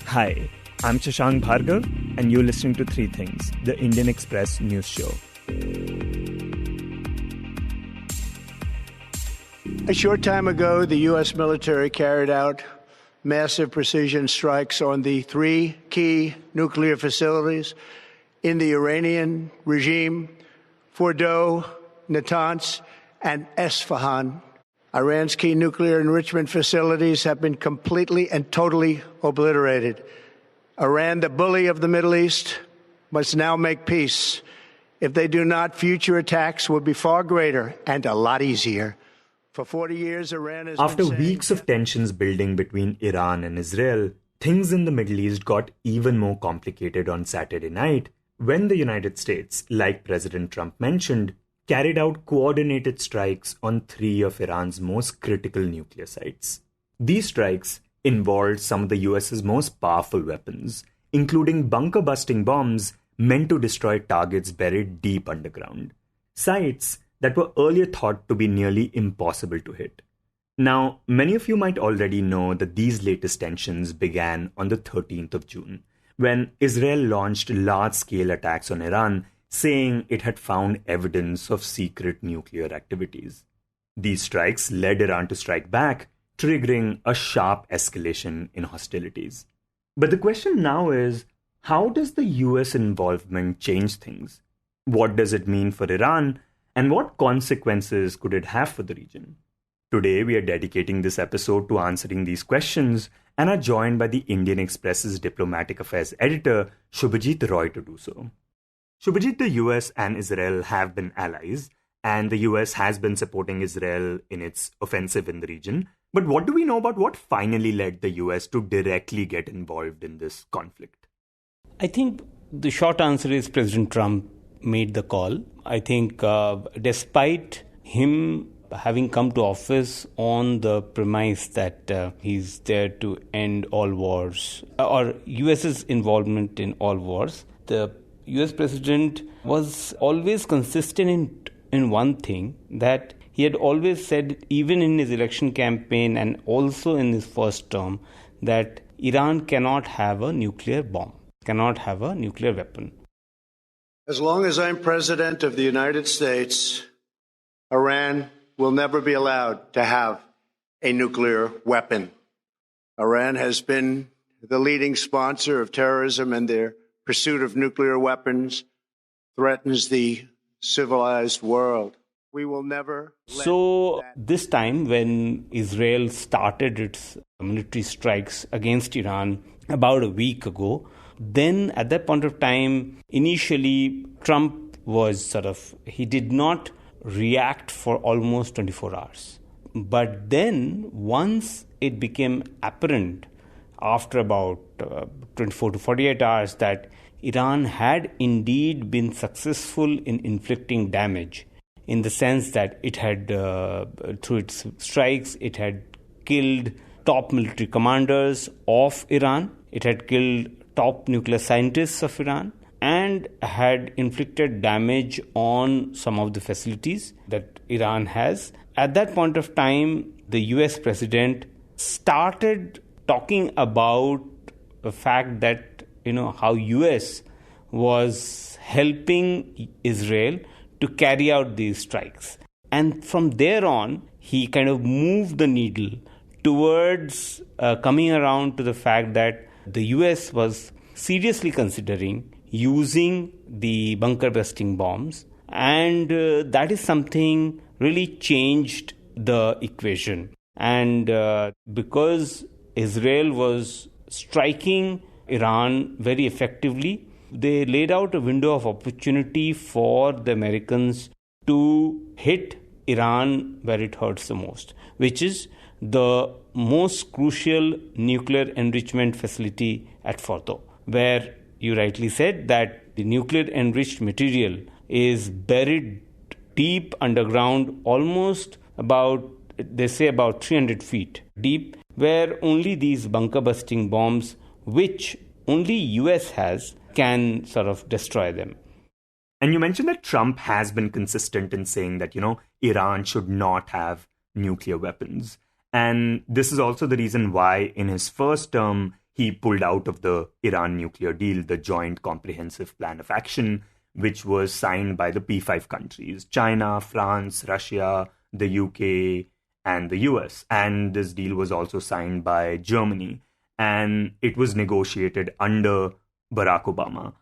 Hi, I'm Shashank Bhargava, and you're listening to Three Things, the Indian Express news show. A short time ago, the U.S. military carried out massive precision strikes on the three key nuclear facilities in the Iranian regime: Fordo, Natanz, and Esfahan. Iran's key nuclear enrichment facilities have been completely and totally obliterated. Iran, the bully of the Middle East, must now make peace. If they do not, future attacks will be far greater and a lot easier. For 40 years, Iran has After been saying weeks of tensions building between Iran and Israel, things in the Middle East got even more complicated on Saturday night when the United States, like President Trump mentioned, carried out coordinated strikes on three of Iran's most critical nuclear sites. These strikes involved some of the US's most powerful weapons, including bunker-busting bombs meant to destroy targets buried deep underground, sites that were earlier thought to be nearly impossible to hit. Now, many of you might already know that these latest tensions began on the 13th of June, when Israel launched large-scale attacks on Iran, saying it had found evidence of secret nuclear activities. These strikes led Iran to strike back, triggering a sharp escalation in hostilities. But the question now is, how does the US involvement change things? What does it mean for Iran, and what consequences could it have for the region? Today, we are dedicating this episode to answering these questions and are joined by the Indian Express's diplomatic affairs editor, Shubhajit Roy, to do so. Shubhajit, the US and Israel have been allies, and the US has been supporting Israel in its offensive in the region. But what do we know about what finally led the US to directly get involved in this conflict? I think the short answer is President Trump made the call. I think despite him having come to office on the premise that he's there to end all wars, or US's involvement in all wars, the US president was always consistent in one thing, that he had always said, even in his election campaign and also in his first term, that Iran cannot have a nuclear bomb, cannot have a nuclear weapon. As long as I'm president of the United States, Iran will never be allowed to have a nuclear weapon. Iran has been the leading sponsor of terrorism, and their pursuit of nuclear weapons threatens the civilized world. We will never let So this time when Israel started its military strikes against Iran about a week ago, then at that point of time, initially Trump was he did not react for almost 24 hours. But then once it became apparent after about 24 to 48 hours that Iran had indeed been successful in inflicting damage, in the sense that it had, through its strikes, it had killed top military commanders of Iran, it had killed top nuclear scientists of Iran, and had inflicted damage on some of the facilities that Iran has. At that point of time, the US president started talking about the fact that, how US was helping Israel to carry out these strikes. And from there on, he kind of moved the needle towards coming around to the fact that the US was seriously considering using the bunker-busting bombs, and that is something really changed the equation. And because Israel was striking Iran very effectively, they laid out a window of opportunity for the Americans to hit Iran where it hurts the most, which is the most crucial nuclear enrichment facility at Fordo, where you rightly said that the nuclear enriched material is buried deep underground, almost about 300 feet deep, where only these bunker-busting bombs, which only US has, can destroy them. And you mentioned that Trump has been consistent in saying that, Iran should not have nuclear weapons. And this is also the reason why in his first term, he pulled out of the Iran nuclear deal, the Joint Comprehensive Plan of Action, which was signed by the P5 countries, China, France, Russia, the UK, and the US. And this deal was also signed by Germany, and it was negotiated under Barack Obama.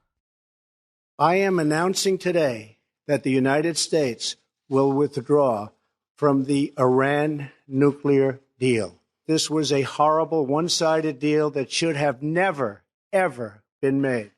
I am announcing today that the United States will withdraw from the Iran nuclear deal. This was a horrible one-sided deal that should have never, ever been made.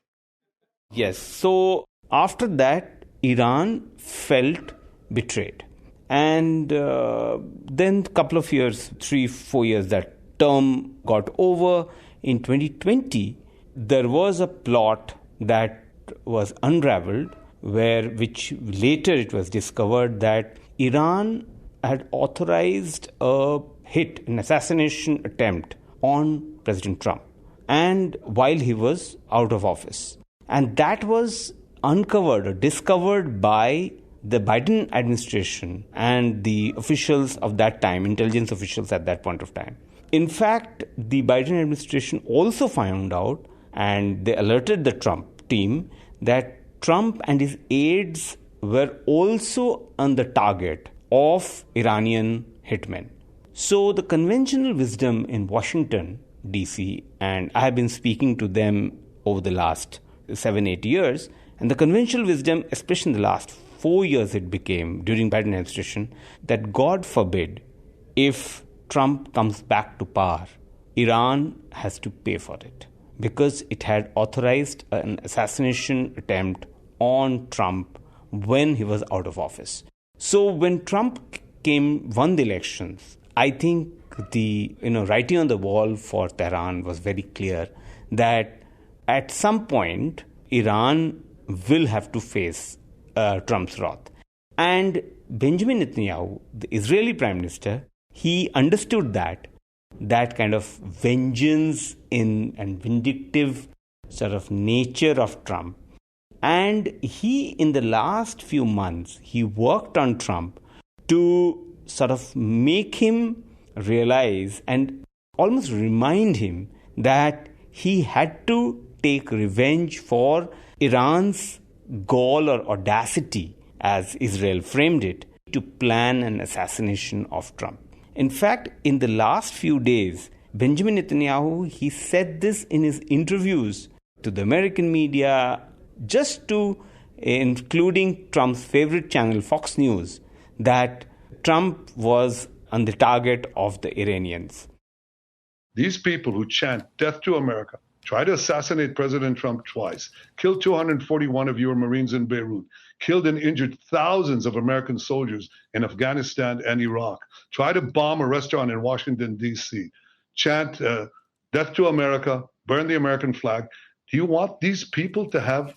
Yes. So after that, Iran felt betrayed. And then a couple of years, 3-4 years, that term got over. In 2020, there was a plot that was unraveled, which later it was discovered that Iran had authorized a hit, an assassination attempt on President Trump, and while he was out of office. And that was uncovered or discovered by the Biden administration and the officials of that time, intelligence officials at that point of time. In fact, the Biden administration also found out, and they alerted the Trump team, that Trump and his aides were also on the target of Iranian hitmen. So the conventional wisdom in Washington, D.C., and I have been speaking to them over the last 7-8 years, and the conventional wisdom, especially in the last 4 years it became during Biden administration, that God forbid if Trump comes back to power, Iran has to pay for it, because it had authorized an assassination attempt on Trump when he was out of office. So when Trump won the elections, I think the writing on the wall for Tehran was very clear that at some point Iran will have to face Trump's wrath. And Benjamin Netanyahu, the Israeli Prime Minister, he understood that kind of vengeance and vindictive sort of nature of Trump. And he, in the last few months, he worked on Trump to sort of make him realize and almost remind him that he had to take revenge for Iran's gall or audacity, as Israel framed it, to plan an assassination of Trump. In fact, in the last few days, Benjamin Netanyahu, he said this in his interviews to the American media, including Trump's favorite channel, Fox News, that Trump was on the target of the Iranians. These people who chant death to America, try to assassinate President Trump twice, killed 241 of your Marines in Beirut, killed and injured thousands of American soldiers in Afghanistan and Iraq, try to bomb a restaurant in Washington, D.C., chant death to America, burn the American flag. Do you want these people to have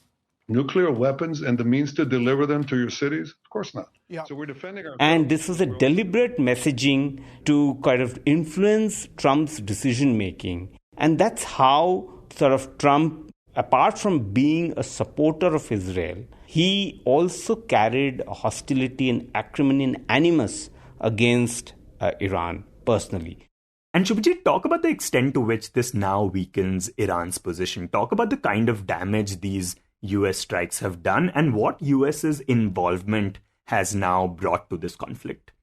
nuclear weapons and the means to deliver them to your cities? Of course not. Yeah. So we're defending our... And this was a deliberate messaging to kind of influence Trump's decision-making. And that's how sort of Trump, apart from being a supporter of Israel, he also carried a hostility and acrimony and animus against Iran personally. And Shubhajit, talk about the extent to which this now weakens Iran's position. Talk about the kind of damage these US strikes have done and what US's involvement has now brought to this conflict.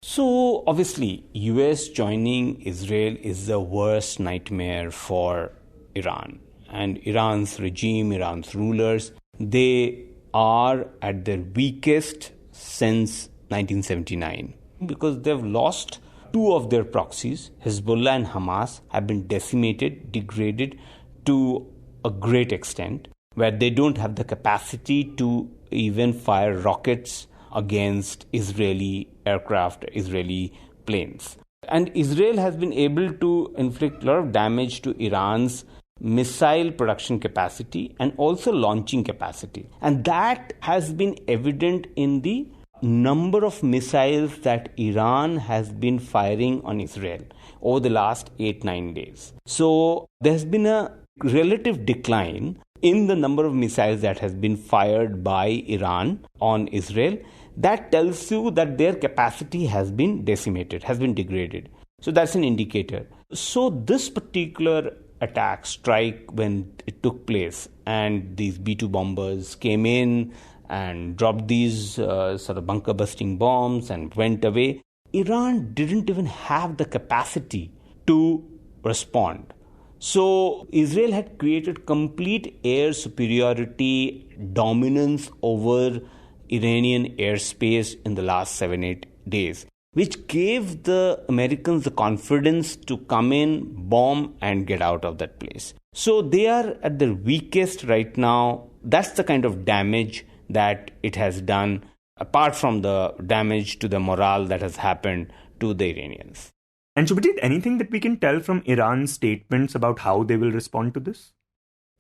So obviously, US joining Israel is the worst nightmare for Iran. And Iran's regime, Iran's rulers, they are at their weakest since 1979 because they've lost two of their proxies. Hezbollah and Hamas have been decimated, degraded to a great extent, where they don't have the capacity to even fire rockets against Israeli aircraft, Israeli planes. And Israel has been able to inflict a lot of damage to Iran's missile production capacity and also launching capacity. And that has been evident in the number of missiles that Iran has been firing on Israel over the last 8-9 days. So there's been a relative decline in the number of missiles that has been fired by Iran on Israel. That tells you that their capacity has been decimated, has been degraded. So that's an indicator. So this particular attack, strike, when it took place, and these B-2 bombers came in and dropped these sort of bunker-busting bombs and went away, Iran didn't even have the capacity to respond. So Israel had created complete air superiority, dominance over Iranian airspace in the last 7-8 days, which gave the Americans the confidence to come in, bomb, and get out of that place. So they are at their weakest right now. That's the kind of damage that it has done, apart from the damage to the morale that has happened to the Iranians. And Shubhajit, anything that we can tell from Iran's statements about how they will respond to this?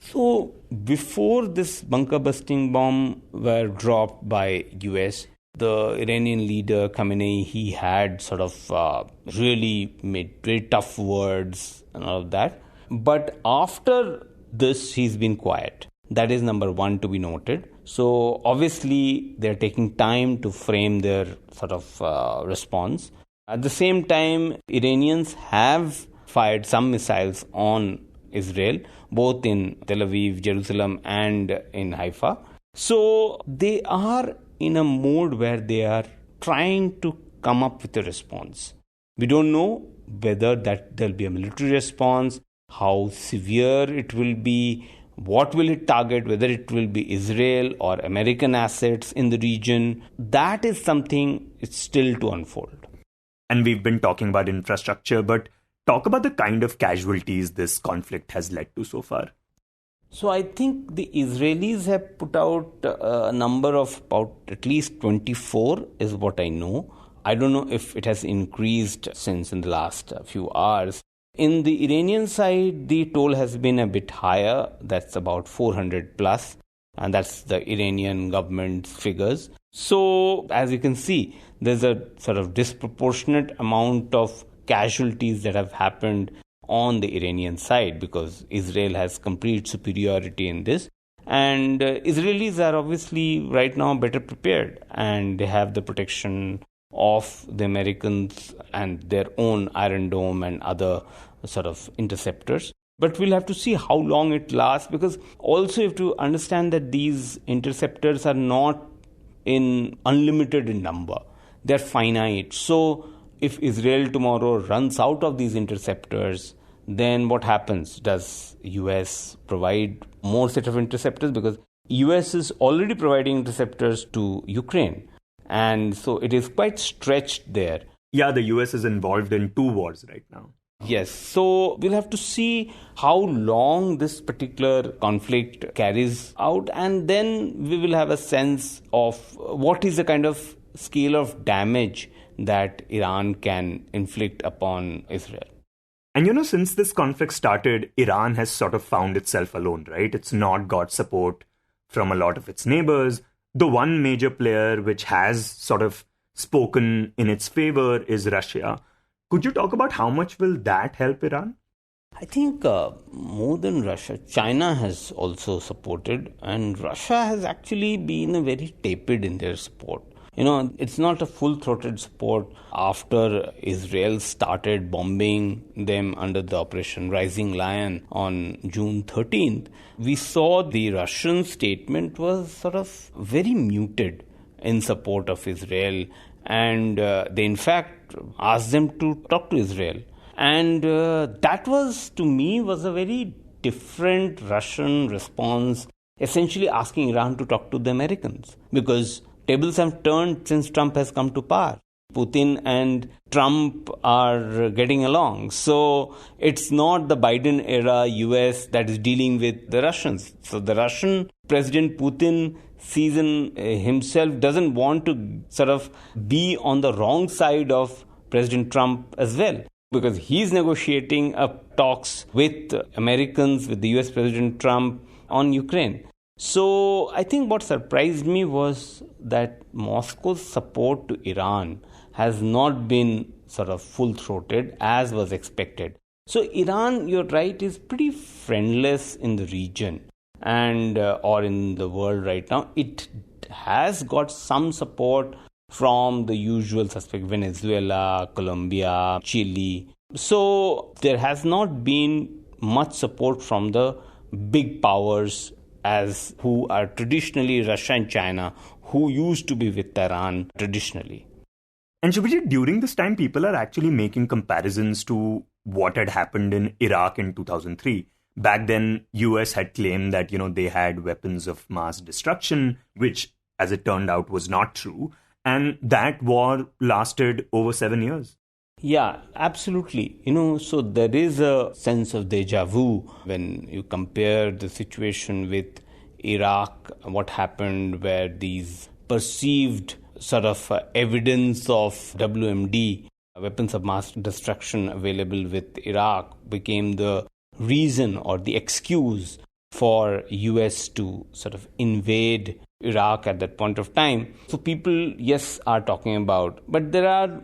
So before this bunker-busting bomb were dropped by US, the Iranian leader Khamenei, he had sort of really made very tough words and all of that. But after this, he's been quiet. That is number one to be noted. So obviously, they're taking time to frame their sort of response. At the same time, Iranians have fired some missiles on Israel, both in Tel Aviv, Jerusalem, and in Haifa. So they are in a mode where they are trying to come up with a response. We don't know whether that there'll be a military response, how severe it will be, what will it target, whether it will be Israel or American assets in the region. That is something it's still to unfold. And we've been talking about infrastructure, but talk about the kind of casualties this conflict has led to so far. So I think the Israelis have put out a number of about at least 24 is what I know. I don't know if it has increased since in the last few hours. In the Iranian side, the toll has been a bit higher. That's about 400 plus. And that's the Iranian government's figures. So as you can see, there's a sort of disproportionate amount of casualties that have happened on the Iranian side because Israel has complete superiority in this. And Israelis are obviously right now better prepared, and they have the protection of the Americans and their own Iron Dome and other sort of interceptors. But we'll have to see how long it lasts, because also you have to understand that these interceptors are not unlimited in number. They're finite. So if Israel tomorrow runs out of these interceptors, then what happens? Does US provide more set of interceptors? Because US is already providing interceptors to Ukraine. And so it is quite stretched there. Yeah, the US is involved in 2 wars right now. Yes. So we'll have to see how long this particular conflict carries out. And then we will have a sense of what is the kind of scale of damage that Iran can inflict upon Israel. And since this conflict started, Iran has sort of found itself alone, right? It's not got support from a lot of its neighbors. The one major player which has sort of spoken in its favor is Russia. Could you talk about how much will that help Iran? I think more than Russia, China has also supported, and Russia has actually been very tepid in their support. It's not a full-throated support after Israel started bombing them under the Operation Rising Lion on June 13th. We saw the Russian statement was sort of very muted in support of Israel, and they in fact asked them to talk to Israel. And that was, to me, was a very different Russian response, essentially asking Iran to talk to the Americans, because tables have turned since Trump has come to power. Putin and Trump are getting along. So it's not the Biden era US that is dealing with the Russians. So the Russian President Putin sees in himself, doesn't want to sort of be on the wrong side of President Trump as well, because he's negotiating up talks with Americans, with the US President Trump on Ukraine. So I think what surprised me was that Moscow's support to Iran has not been sort of full-throated as was expected. So Iran, you're right, is pretty friendless in the region and or in the world right now. It has got some support from the usual suspects, Venezuela, Colombia, Chile. So there has not been much support from the big powers as who are traditionally Russia and China, who used to be with Iran traditionally. And Shubhajit, during this time, people are actually making comparisons to what had happened in Iraq in 2003. Back then, US had claimed that, they had weapons of mass destruction, which, as it turned out, was not true. And that war lasted over 7 years. Yeah, absolutely. So there is a sense of deja vu when you compare the situation with Iraq, what happened where these perceived sort of evidence of WMD, weapons of mass destruction available with Iraq, became the reason or the excuse for US to sort of invade Iraq at that point of time. So people, yes, are talking about, but there are,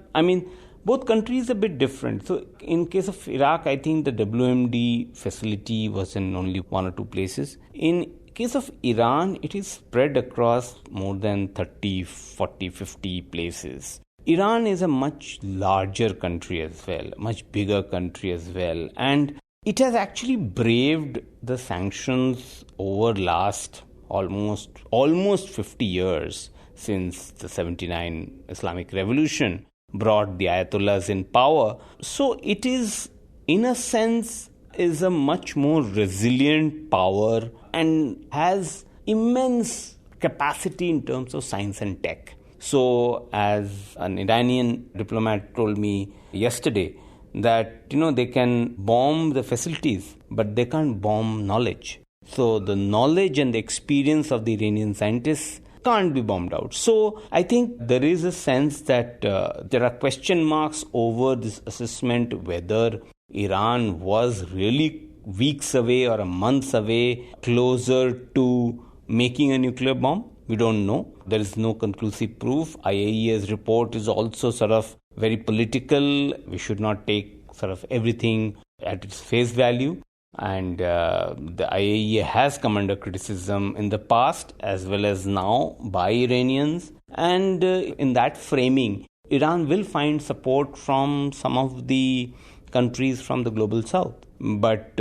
both countries are a bit different. So in case of Iraq, I think the WMD facility was in only one or two places. In case of Iran, it is spread across more than 30, 40, 50 places. Iran is a much larger country as well, much bigger country as well. And it has actually braved the sanctions over last almost 50 years since the 79 Islamic Revolution brought the Ayatollahs in power. So it is, in a sense, is a much more resilient power and has immense capacity in terms of science and tech. So as an Iranian diplomat told me yesterday, that they can bomb the facilities, but they can't bomb knowledge. So the knowledge and the experience of the Iranian scientists can't be bombed out. So I think there is a sense that there are question marks over this assessment whether Iran was really weeks away or a month away closer to making a nuclear bomb. We don't know. There is no conclusive proof. IAEA's report is also sort of very political. We should not take sort of everything at its face value. And the IAEA has come under criticism in the past as well as now by Iranians. And in that framing, Iran will find support from some of the countries from the global south. But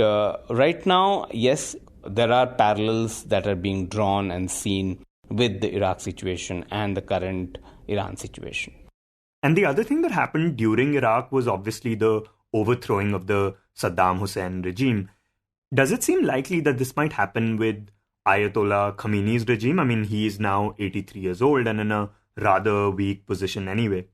right now, yes, there are parallels that are being drawn and seen with the Iraq situation and the current Iran situation. And the other thing that happened during Iraq was obviously the overthrowing of the Saddam Hussein regime. Does it seem likely that this might happen with Ayatollah Khamenei's regime? I mean, he is now 83 years old and in a rather weak position anyway.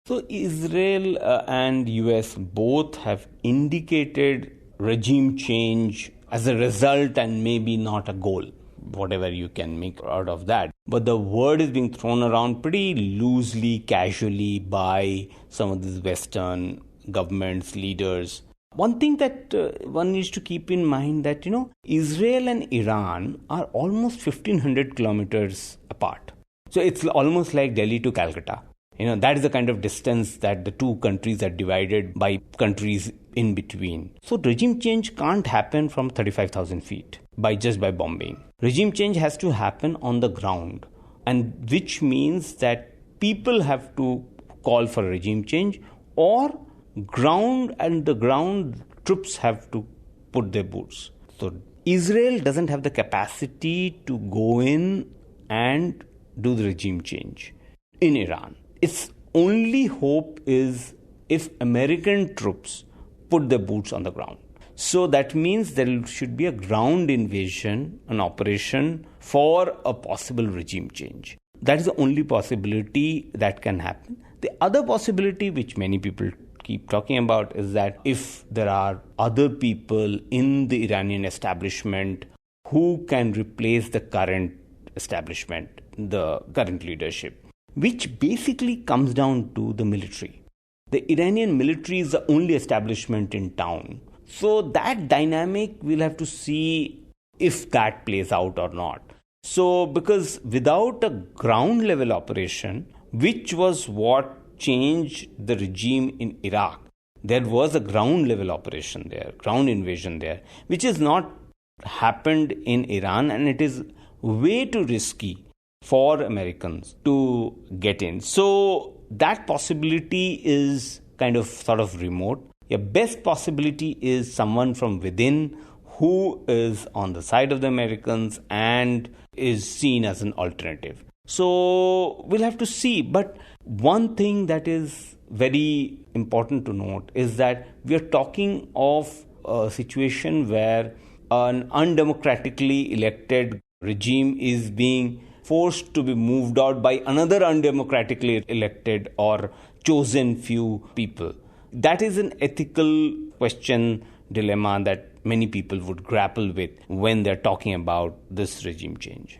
So Israel and US both have indicated regime change as a result and maybe not a goal, whatever you can make out of that. But the word is being thrown around pretty loosely, casually by some of these Western governments, leaders. One thing that one needs to keep in mind that, Israel and Iran are almost 1,500 kilometers apart. So it's almost like Delhi to Calcutta. That is the kind of distance that the two countries are divided by countries in between. So regime change can't happen from 35,000 feet by bombing. Regime change has to happen on the ground, and which means that people have to call for a regime change, or the ground troops have to put their boots. So Israel doesn't have the capacity to go in and do the regime change in Iran. Its only hope is if American troops put their boots on the ground. So that means there should be a ground invasion, an operation for a possible regime change. That is the only possibility that can happen. The other possibility, which many people keep talking about, is that if there are other people in the Iranian establishment who can replace the current establishment, the current leadership, which basically comes down to the military. The Iranian military is the only establishment in town. So that dynamic, we'll have to see if that plays out or not. So because without a ground level operation, which was what changed the regime in Iraq, there was a ground level operation there, ground invasion there, which has not happened in Iran, and it is way too risky for Americans to get in. So that possibility is kind of sort of remote. Your best possibility is someone from within who is on the side of the Americans and is seen as an alternative. So we'll have to see. But one thing that is very important to note is that we are talking of a situation where an undemocratically elected regime is being forced to be moved out by another undemocratically elected or chosen few people. That is an ethical question, dilemma that many people would grapple with when they're talking about this regime change.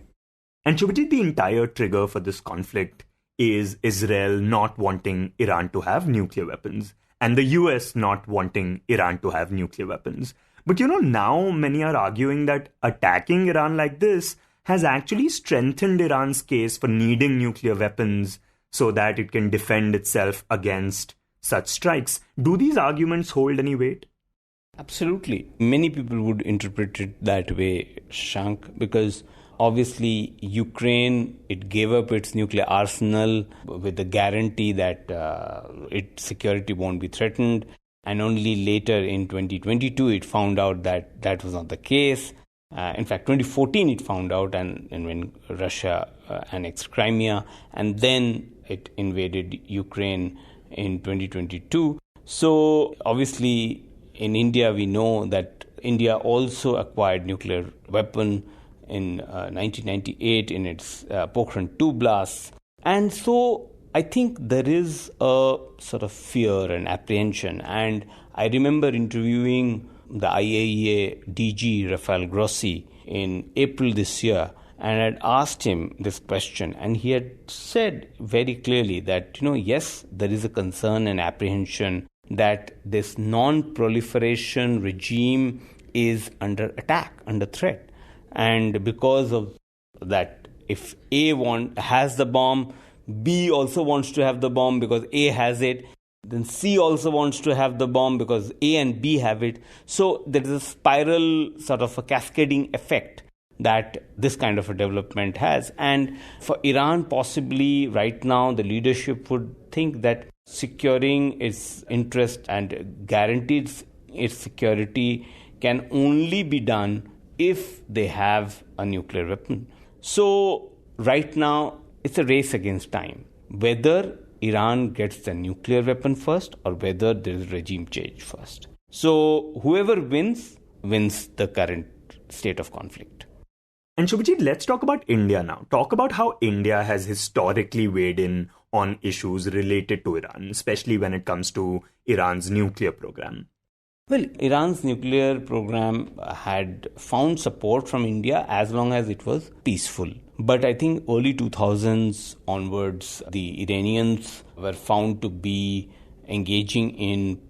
And Shubhajit, the entire trigger for this conflict is Israel not wanting Iran to have nuclear weapons and the US not wanting Iran to have nuclear weapons. But now many are arguing that attacking Iran like this has actually strengthened Iran's case for needing nuclear weapons so that it can defend itself against such strikes. Do these arguments hold any weight? Absolutely. Many people would interpret it that way, Shashank, because obviously Ukraine, it gave up its nuclear arsenal with the guarantee that its security won't be threatened. And only later in 2022, it found out that that was not the case. In fact, 2014, it found out, and when Russia annexed Crimea, and then it invaded Ukraine in 2022. So obviously, in India, we know that India also acquired nuclear weapon in 1998 in its Pokhran-2 blasts. And so I think there is a sort of fear and apprehension. And I remember interviewing the IAEA DG, Rafael Grossi, in April this year. And I'd asked him this question. And he had said very clearly that, yes, there is a concern and apprehension that this non-proliferation regime is under attack, under threat. And because of that, if A has the bomb, B also wants to have the bomb because A has it. Then C also wants to have the bomb because A and B have it. So there is a spiral, sort of a cascading effect that this kind of a development has. And for Iran, possibly right now, the leadership would think that securing its interest and guarantees its security can only be done if they have a nuclear weapon. So right now, it's a race against time. Whether Iran gets the nuclear weapon first or whether there is regime change first. So whoever wins the current state of conflict. And Shubhajit, let's talk about India now. Talk about how India has historically weighed in on issues related to Iran, especially when it comes to Iran's nuclear program. Well, Iran's nuclear program had found support from India as long as it was peaceful. But I think early 2000s onwards, the Iranians were found to be engaging in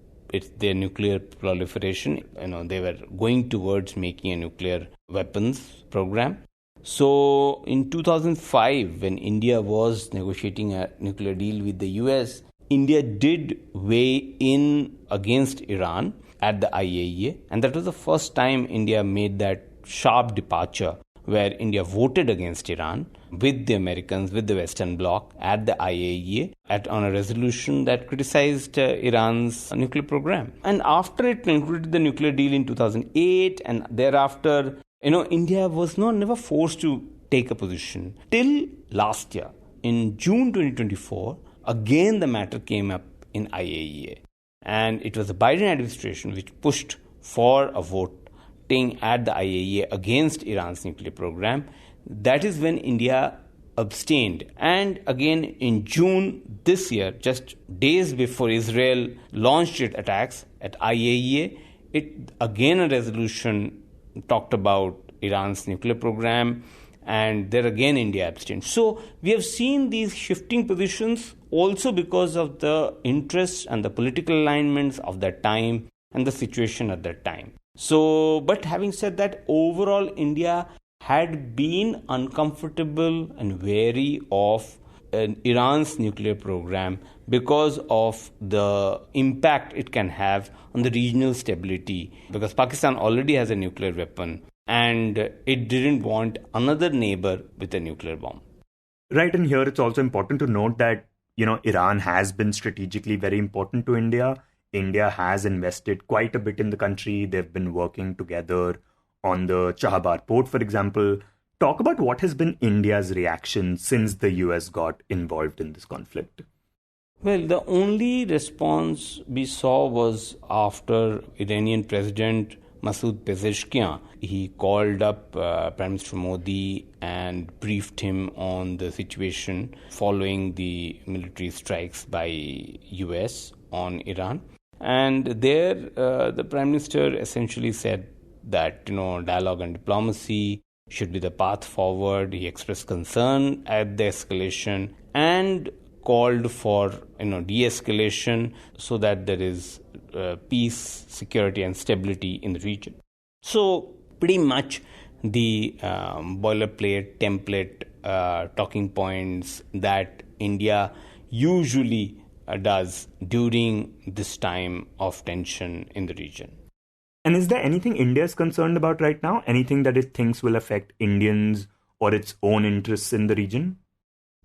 their nuclear proliferation. They were going towards making a nuclear weapons program. So in 2005, when India was negotiating a nuclear deal with the US, India did weigh in against Iran at the IAEA. And that was the first time India made that sharp departure where India voted against Iran with the Americans, with the Western Bloc at the IAEA on a resolution that criticized Iran's nuclear program. And after it concluded the nuclear deal in 2008 and thereafter, India was never forced to take a position. Till last year, in June 2024, again the matter came up in IAEA. And it was the Biden administration which pushed for a voting at the IAEA against Iran's nuclear program. That is when India abstained. And again, in June this year, just days before Israel launched its attacks at IAEA, a resolution talked about Iran's nuclear program, and there again India abstained. So we have seen these shifting positions also because of the interests and the political alignments of that time and the situation at that time. So, but having said that, overall India had been uncomfortable and wary of Iran's nuclear program because of the impact it can have on the regional stability, because Pakistan already has a nuclear weapon and it didn't want another neighbor with a nuclear bomb. Right, and here it's also important to note that, Iran has been strategically very important to India. India has invested quite a bit in the country. They've been working together on the Chahabar port, for example. Talk about what has been India's reaction since the US got involved in this conflict. Well, the only response we saw was after Iranian President Masoud Pezeshkian. He called up Prime Minister Modi and briefed him on the situation following the military strikes by US on Iran. And there, the Prime Minister essentially said that, dialogue and diplomacy should be the path forward. He expressed concern at the escalation and called for de-escalation so that there is peace, security and stability in the region. So pretty much the boilerplate, template, talking points that India usually does during this time of tension in the region. And is there anything India is concerned about right now? Anything that it thinks will affect Indians or its own interests in the region?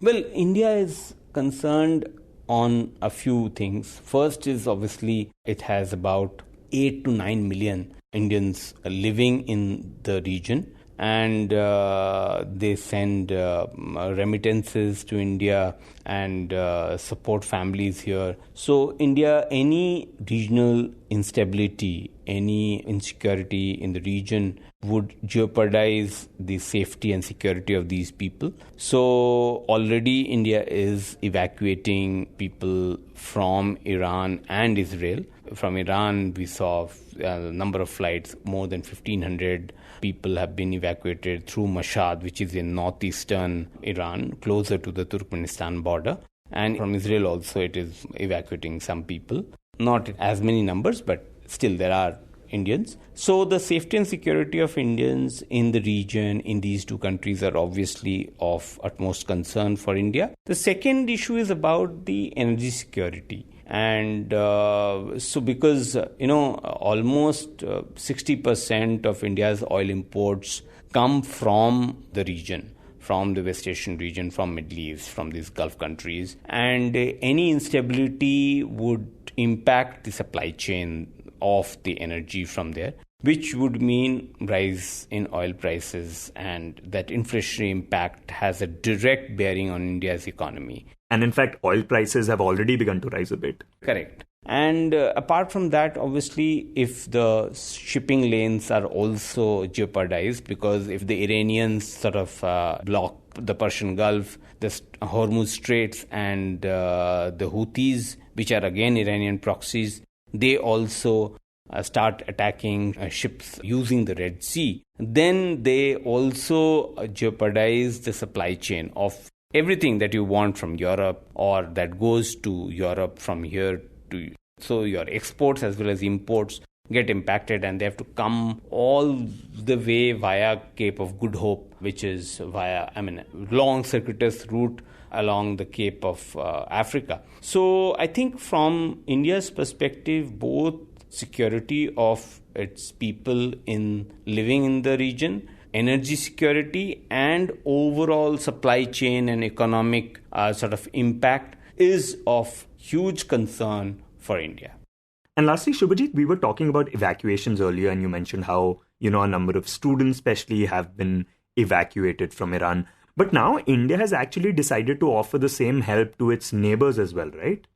Well, India is concerned on a few things. First is obviously it has about 8 to 9 million Indians living in the region, and they send remittances to India and support families here. So India, any regional instability, any insecurity in the region would jeopardize the safety and security of these people. So already India is evacuating people from Iran and Israel. From Iran, we saw a number of flights, more than 1,500 people have been evacuated through Mashhad, which is in northeastern Iran, closer to the Turkmenistan border. And from Israel also, it is evacuating some people. Not as many numbers, but still there are Indians. So the safety and security of Indians in the region, in these two countries, are obviously of utmost concern for India. The second issue is about the energy security. And so because, almost 60% of India's oil imports come from the region, from the West Asian region, from Middle East, from these Gulf countries. And any instability would impact the supply chain of the energy from there, which would mean rise in oil prices, and that inflationary impact has a direct bearing on India's economy. And in fact, oil prices have already begun to rise a bit. Correct. And apart from that, obviously, if the shipping lanes are also jeopardized, because if the Iranians sort of block the Persian Gulf, the Hormuz Straits, and the Houthis, which are again Iranian proxies, they also start attacking ships using the Red Sea, then they also jeopardize the supply chain of everything that you want from Europe or that goes to Europe from here to you. So your exports as well as imports get impacted, and they have to come all the way via Cape of Good Hope, which is long circuitous route along the Cape of Africa. So I think from India's perspective, both security of its people in living in the region, energy security, and overall supply chain and economic sort of impact is of huge concern for India. And lastly, Shubhajit, we were talking about evacuations earlier, and you mentioned how, a number of students especially have been evacuated from Iran. But now India has actually decided to offer the same help to its neighbors as well, right?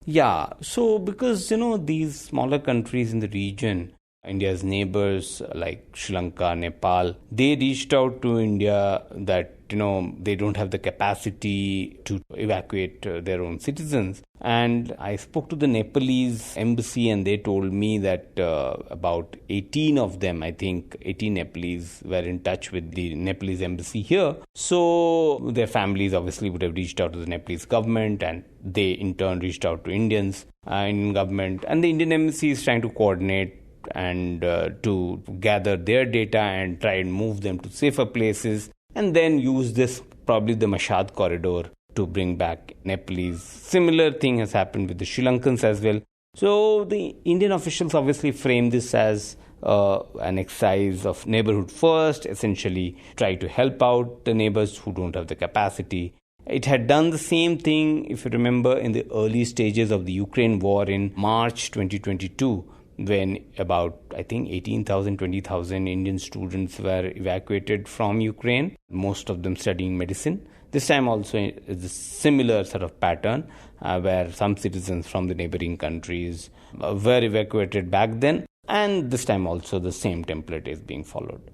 Yeah, so because, these smaller countries in the region, India's neighbors like Sri Lanka, Nepal, they reached out to India that, they don't have the capacity to evacuate their own citizens. And I spoke to the Nepalese embassy, and they told me that about 18 of them, I think 18 Nepalese, were in touch with the Nepalese embassy here. So their families obviously would have reached out to the Nepalese government, and they in turn reached out to Indian government. And the Indian embassy is trying to coordinate and to gather their data and try and move them to safer places, and then use this, probably the Mashhad corridor, to bring back Nepalese. Similar thing has happened with the Sri Lankans as well. So the Indian officials obviously frame this as an exercise of neighborhood first, essentially try to help out the neighbors who don't have the capacity, It had done the same thing, if you remember, in the early stages of the Ukraine war in March 2022, when about, I think, 18,000, 20,000 Indian students were evacuated from Ukraine, most of them studying medicine. This time also is a similar sort of pattern where some citizens from the neighboring countries were evacuated back then. And this time also the same template is being followed.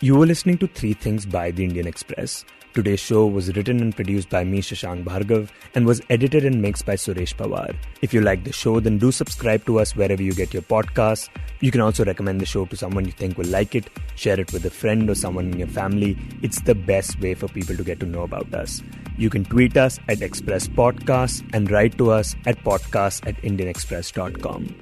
You were listening to Three Things by The Indian Express. Today's show was written and produced by me, Shashank Bhargava, and was edited and mixed by Suresh Pawar. If you like the show, then do subscribe to us wherever you get your podcasts. You can also recommend the show to someone you think will like it, share it with a friend or someone in your family. It's the best way for people to get to know about us. You can tweet us at Express Podcasts and write to us at podcasts@indianexpress.com.